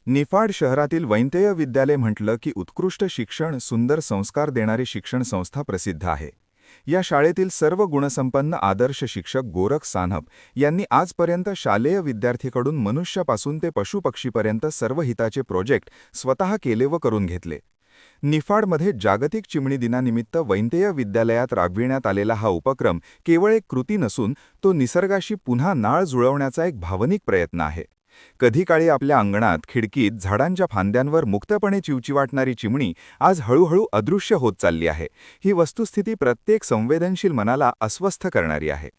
निफाड शहरातील वैंतेय विद्यालय म्हटलं की उत्कृष्ट शिक्षण, सुंदर संस्कार देणारी शिक्षण संस्था प्रसिद्ध आहे. या शाळेतील सर्व गुणसंपन्न आदर्श शिक्षक गोरख सानप यांनी आजपर्यंत शालेय विद्यार्थीकडून मनुष्यापासून ते पशुपक्षीपर्यंत सर्व हिताचे प्रोजेक्ट स्वतः केले व करून घेतले. निफाडमध्ये जागतिक चिमणी दिनानिमित्त वैंतेय विद्यालयात राबविण्यात आलेला हा उपक्रम केवळ एक कृती नसून तो निसर्गाशी पुन्हा नाळ जुळवण्याचा एक भावनिक प्रयत्न आहे. कधी काळी आपल्या अंगणात, खिडकीत, झाडांच्या फांद्यांवर मुक्तपणे चिवचिवाटणारी चिमणी आज हळूहळू अदृश्य होत चालली आहे. ही वस्तुस्थिती प्रत्येक संवेदनशील मनाला अस्वस्थ करणारी आहे.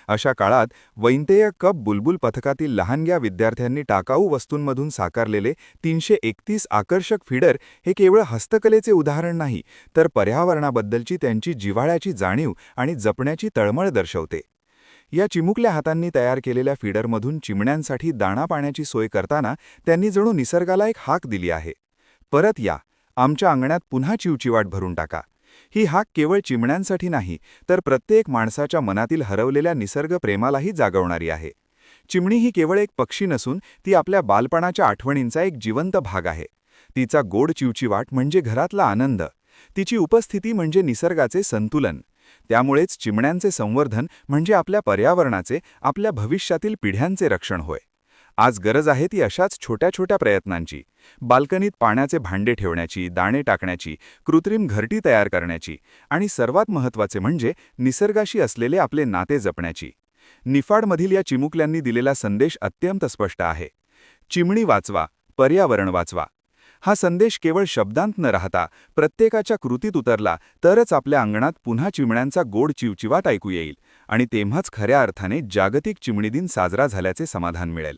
अशा काळात वैंतेय कप बुलबुल पथकातील लहानग्या विद्यार्थ्यांनी टाकाऊ वस्तूंमधून साकारलेले 331 आकर्षक फीडर हे केवळ हस्तकलेचे उदाहरण नाही, तर पर्यावरणाबद्दलची त्यांची जिव्हाळ्याची जाणीव आणि जपण्याची तळमळ दर्शवते. या चिमुकल्या हातांनी तयार केलेल्या फीडरमधून चिमण्यांसाठी दाणा पाण्याची सोय करताना त्यांनी जणू निसर्गाला एक हाक दिली आहे. परत या, आमच्या अंगणात पुन्हा चिवचिवाट भरून टाका. ही हाक केवळ चिमण्यांसाठी नाही, तर प्रत्येक माणसाच्या मनातील हरवलेल्या निसर्ग प्रेमालाही जागवणारी आहे. चिमणी ही केवळ एक पक्षी नसून ती आपल्या बालपणाच्या आठवणींचा एक जिवंत भाग आहे. तिचा गोड चिवचिवाट म्हणजे घरातला आनंद. तिची उपस्थिती म्हणजे निसर्गाचे संतुलन. त्यामुळेच चिमण्यांचे संवर्धन म्हणजे आपल्या पर्यावरणाचे, आपल्या भविष्यातील पिढ्यांचे रक्षण होय. आज गरज आहे ती अशाच छोट्या छोट्या प्रयत्नांची. बाल्कनीत पाण्याचे भांडे ठेवण्याची, दाणे टाकण्याची, कृत्रिम घरटी तयार करण्याची आणि सर्वात महत्त्वाचे म्हणजे निसर्गाशी असलेले आपले नाते जपण्याची. निफाडमधील या चिमुकल्यांनी दिलेला संदेश अत्यंत स्पष्ट आहे. चिमणी वाचवा, पर्यावरण वाचवा. हा संदेश केवळ शब्दांत न राहता प्रत्येकाच्या कृतीत उतरला तरच आपल्या अंगणात पुन्हा चिमण्यांचा गोड चिवचिवाट ऐकू येईल आणि तेव्हाच खऱ्या अर्थाने जागतिक चिमणी दिन साजरा झाल्याचे समाधान मिळेल.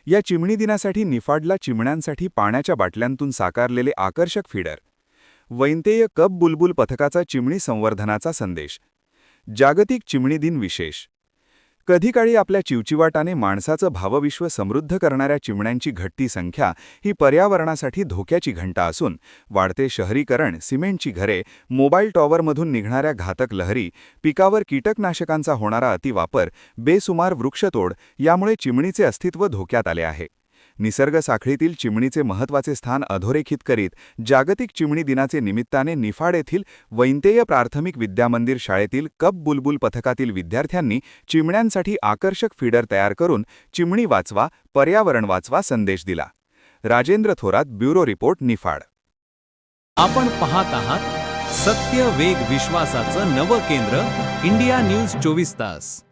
या चिमणी दिनासाठी निफाडला चिमण्यांसाठी पाण्याच्या बाटल्यांतून साकारलेले आकर्षक फीडर. वैंतेय कप बुलबुल पथकाचा चिमणी संवर्धनाचा संदेश. जागतिक चिमणी दिन विशेष. कधीकाळी आपल्या चिवचिवाटाने माणसाचं भावविश्व समृद्ध करणाऱ्या चिमण्यांची घटती संख्या ही पर्यावरणासाठी धोक्याची घंटा असून वाढते शहरीकरण, सिमेंटची घरे, मोबाईल टॉवरमधून निघणाऱ्या घातक लहरी, पिकावर कीटकनाशकांचा होणारा अतिवापर, बेसुमार वृक्षतोड यामुळे चिमणीचे अस्तित्व धोक्यात आले आहे. निसर्ग साखळीतील चिमणीचे महत्त्वाचे स्थान अधोरेखित करीत जागतिक चिमणी दिनाचे निमित्ताने निफाड येथील वैंतेय प्राथमिक विद्यामंदिर शाळेतील कप बुलबुल पथकातील विद्यार्थ्यांनी चिमण्यांसाठी आकर्षक फीडर तयार करून चिमणी वाचवा, पर्यावरण वाचवा संदेश दिला. Rajendra Thorat, bureau report, Niphad. आपण पाहत आहात सत्य, वेग, विश्वासाचं नवं केंद्र, इंडिया न्यूज 24 तास.